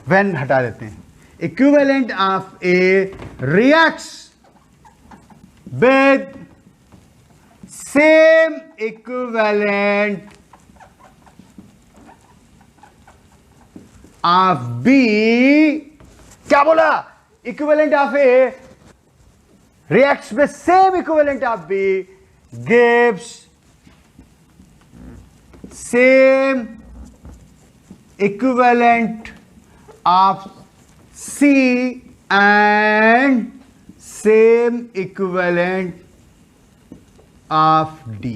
when हटा देते हैं, equivalent of A reacts with same equivalent of B। क्या बोला? equivalent of A reacts with same equivalent of B gives same equivalent of C and same equivalent of D।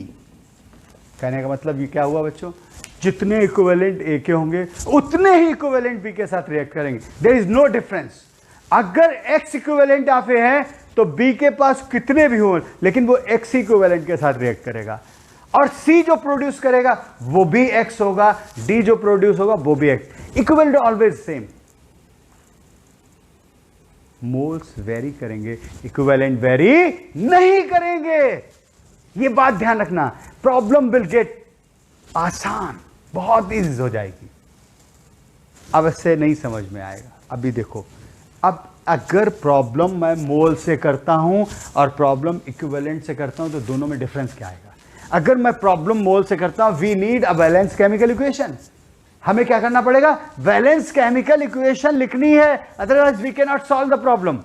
कहने का मतलब ये क्या हुआ बच्चों? जितने इक्विवेलेंट ए के होंगे उतने ही इक्विवेलेंट बी के साथ रिएक्ट करेंगे। There is no difference. अगर एक्स इक्विवेलेंट ऑफ ए है तो बी के पास कितने भी हो लेकिन वो एक्स इक्विवेलेंट के साथ रिएक्ट करेगा, और सी जो प्रोड्यूस करेगा वो भी एक्स होगा, डी जो प्रोड्यूस होगा वो भी x. Equivalent always same. Moles very करेंगे, इक्विवेलेंट वेरी नहीं करेंगे। ये बात ध्यान रखना, प्रॉब्लम विल गेट आसान, बहुत इजी हो जाएगी। अब इससे नहीं समझ में आएगा। अभी देखो, अब अगर प्रॉब्लम मैं मोल से करता हूं और प्रॉब्लम इक्विवेलेंट से करता हूं तो दोनों में डिफरेंस क्या आएगा? अगर मैं प्रॉब्लम मोल से करता हूं, we need a balance chemical equation. हमें क्या करना पड़ेगा? बैलेंस केमिकल इक्वेशन लिखनी है, otherwise we can not solve the problem.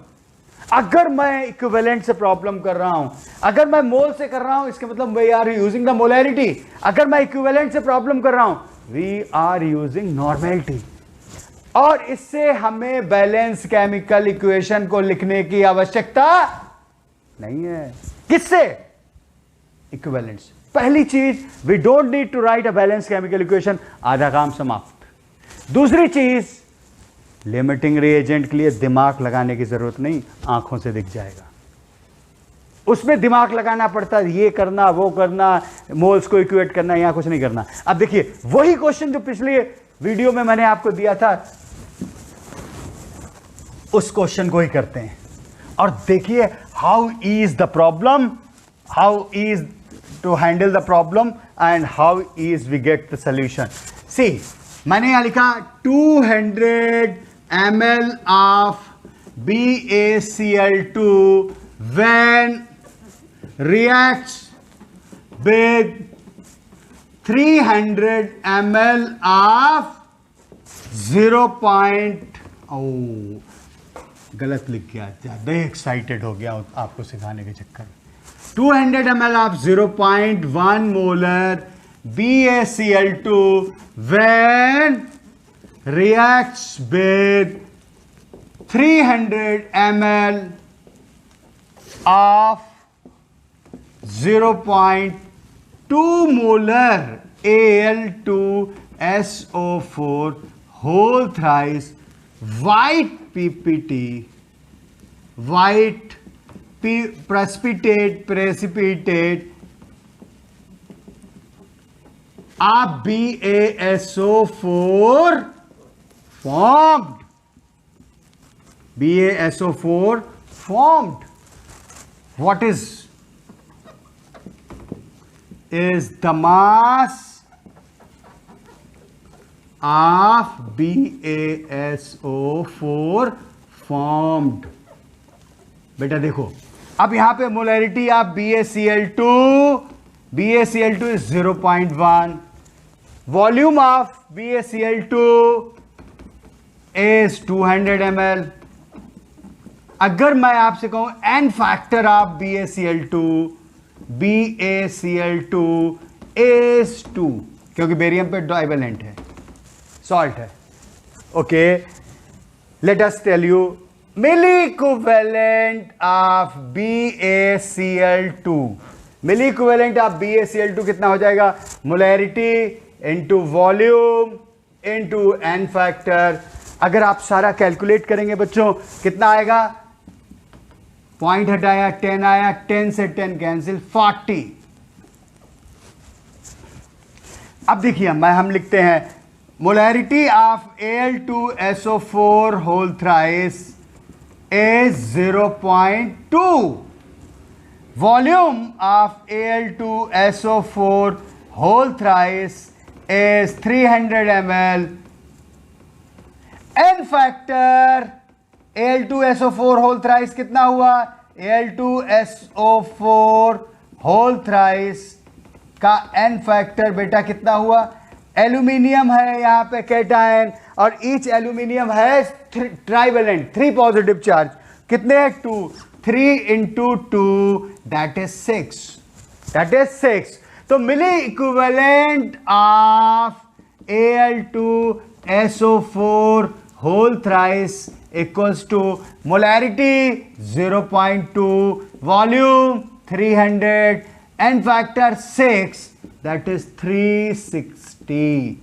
अगर मैं इक्विवेलेंट से प्रॉब्लम कर रहा हूं, अगर मैं मोल से कर रहा हूं, इसके मतलब we are using the molarity. अगर मैं इक्विवेलेंट से प्रॉब्लम कर रहा हूं, वी आर यूजिंग नॉर्मेलिटी। और इससे हमें बैलेंस केमिकल इक्वेशन को लिखने की आवश्यकता नहीं है। किससे? इक्विवेलेंट से। पहली चीज, we don't need to write a balance chemical equation, आधा काम समाप्त। दूसरी चीज, लिमिटिंग रिएजेंट के लिए दिमाग लगाने की जरूरत नहीं, आंखों से दिख जाएगा। उसमें दिमाग लगाना पड़ता है, ये करना वो करना, मोल्स को इक्वेट करना, यहां कुछ नहीं करना। अब देखिए, वही क्वेश्चन जो पिछले वीडियो में मैंने आपको दिया था, उस क्वेश्चन को ही करते हैं और देखिए how is the problem, how is to handle the problem and how is we get the solution. See, मैंने यहां लिखा 200 ml of BaCl2 when reacts with 300 ml of 0. गलत लिख गया, ज़्यादा एक्साइटेड हो गया आपको सिखाने के चक्कर में। 200 ml of 0.1 molar BaCl2 when reacts with 300 ml of 0.2 molar Al2SO4 whole thrice white PPT, white precipitate of BaSO4 formed. BaSO4 formed. What is the mass of BaSO4 formed? बेटा देखो, अब यहां पे molarity of BaCl2 is 0.1, volume of BaCl2 is 200 ml। अगर मैं आपसे कहूं n factor of BaCl2 is 2, क्योंकि बेरियम पे डाइवेलेंट है, सॉल्ट है। Okay, let us tell you milli equivalent of BaCl2, milli equivalent of BaCl2 कितना हो जाएगा? Molarity into volume into n factor. अगर आप सारा कैलकुलेट करेंगे बच्चों, कितना आएगा? पॉइंट हटाया 10 आया, 10 से 10 कैंसिल, 40। अब देखिए, हम लिखते हैं molarity of Al2SO4 whole thrice is 0.2, volume of Al2SO4 whole thrice is 300 ml, n factor Al2SO4 whole thrice कितना हुआ? Al2SO4 होल थ्राइस का n फैक्टर बेटा कितना हुआ? एल्यूमिनियम है यहाँ पे कैटायन, और ईच एल्यूमिनियम है ट्राइवेलेंट, 3 पॉजिटिव चार्ज। कितने हैं? 2, 3 into 2 that is 6। तो मिली equivalent of Al2SO4 whole thrice equals to molarity 0.2, volume 300, n factor 6, that is 360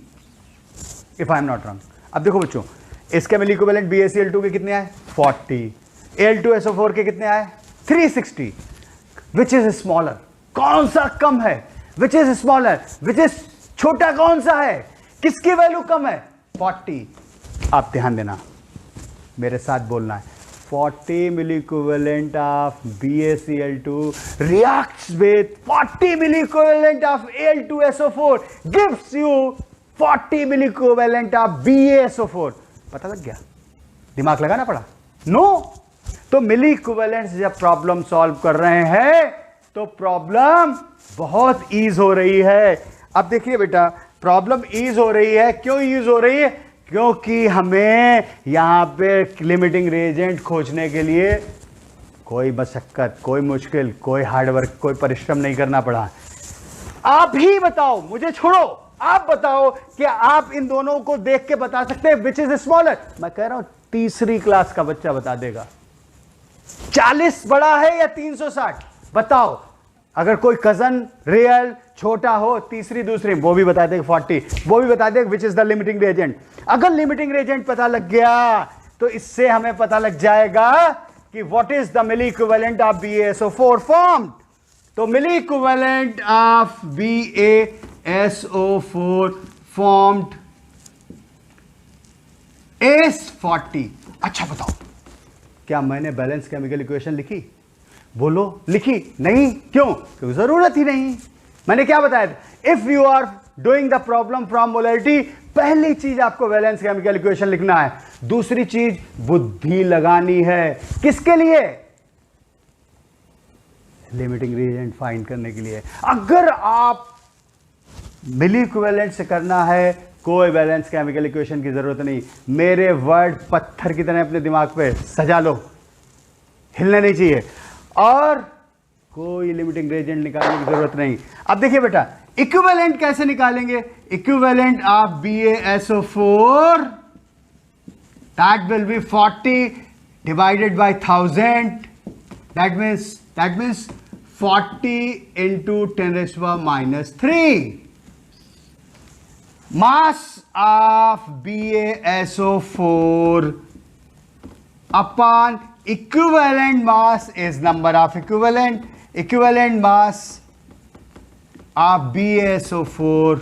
if I am not wrong। अब देखो बच्चों, इसके मिली इक्विवेलेंट BaCl2 के कितने आए? 40, Al2SO4 के कितने आए? 360। Which is smaller? कौन सा कम है? Which is smaller? Which is छोटा कौन सा है? किसकी वैल्यू कम है? 40। आप ध्यान देना, मेरे साथ बोलना है। 40 milliequivalent of BaCl2 reacts with 40 milliequivalent of Al2SO4 gives you 40 milliequivalent of BaSO4. पता लग गया? दिमाग लगाना पड़ा? नो तो मिली इक्विवेलेंट जब प्रॉब्लम सॉल्व कर रहे हैं तो प्रॉब्लम बहुत ईज हो रही है. अब देखिए बेटा, प्रॉब्लम ईज हो रही है. क्यों ईज हो रही है? क्योंकि हमें यहां पे लिमिटिंग रिएजेंट खोजने के लिए कोई मशक्कत, कोई मुश्किल, कोई हार्डवर्क, कोई परिश्रम नहीं करना पड़ा. आप ही बताओ, मुझे छोड़ो, आप बताओ कि आप इन दोनों को देख के बता सकते हैं विच इज स्मॉलर. मैं कह रहा हूं तीसरी क्लास का बच्चा बता देगा. 40 बड़ा है या 360? बताओ. अगर कोई कजन रियल छोटा हो, तीसरी दूसरी, वो भी बता देगा 40. वो भी बता देगा which is the limiting reagent. अगर लिमिटिंग रिएजेंट पता लग गया तो इससे हमें पता लग जाएगा कि what is the milli equivalent of BaSO4 formed. तो मिली equivalent of BaSO4 formed is 40. अच्छा बताओ, क्या मैंने बैलेंस केमिकल इक्वेशन लिखी? बोलो, लिखी नहीं. क्यों? क्योंकि जरूरत ही नहीं. मैंने क्या बताया था? If you are doing the problem from molarity, पहली चीज आपको बैलेंस केमिकल इक्वेशन लिखना है. दूसरी चीज बुद्धि लगानी है. किसके लिए? लिमिटिंग रिएजेंट फाइंड करने के लिए. अगर आप मिली इक्विवेलेंट से करना है, कोई बैलेंस केमिकल इक्वेशन की जरूरत नहीं. मेरे वर्ड पत्थर की तरह अपने दिमाग पे सजा लो, हिलने नहीं चाहिए. और कोई लिमिटिंग रिएजेंट निकालने की जरूरत नहीं. अब देखिए बेटा, इक्विवेलेंट कैसे निकालेंगे? Equivalent of BaSO4 that will be 40 divided by 1000. That means 40 into 10⁻³ mass of BaSO4 upon equivalent mass is number of equivalent mass of BaSO4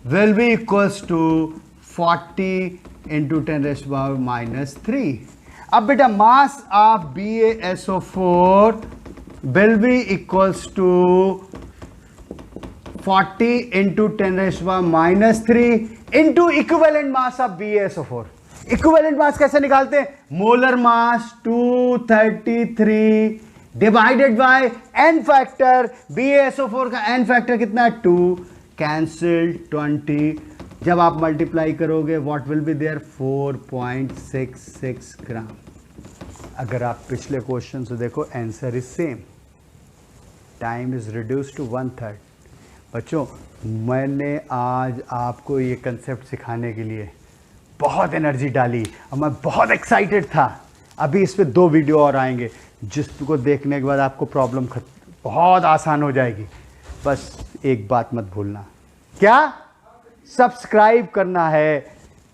will be equals to 40 into 10⁻³. अब बेटा, mass of BaSO4 will be equals to 40 into 10⁻³ into equivalent mass of BaSO4. Equivalent mass कैसे निकालते हैं? Molar mass 233 divided by N factor. BaSO4 का N factor कितना है? 2. Cancel 20. जब आप मल्टीप्लाई करोगे what will be there? 4.66 gram. अगर आप पिछले क्वेश्चन से देखो, answer is same. Time is reduce to 1/3. बच्चों, मैंने आज आपको ये कंसेप्ट सिखाने के लिए बहुत एनर्जी डाली और मैं बहुत एक्साइटेड था. अभी इस पे 2 वीडियो और आएंगे जिसको देखने के बाद आपको प्रॉब्लम बहुत आसान हो जाएगी. बस एक बात मत भूलना. क्या? सब्सक्राइब करना है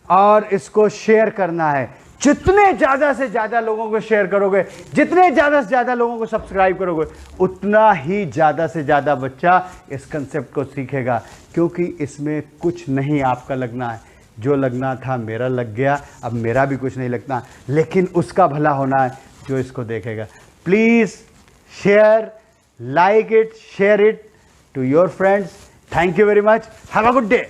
और इसको शेयर करना है. जितने ज़्यादा से ज़्यादा लोगों को शेयर करोगे, जितने ज़्यादा से ज़्यादा लोगों को सब्सक्राइब करोगे, उतना ही ज़्यादा से ज़्यादा बच्चा इस कंसेप्ट को सीखेगा. क्योंकि इसमें कुछ नहीं आपका लगना है. जो लगना था मेरा लग गया. अब मेरा भी कुछ नहीं लगता, लेकिन उसका भला होना है जो इसको देखेगा. Please share, like it, share it to your friends. Thank you very much. Have a good day.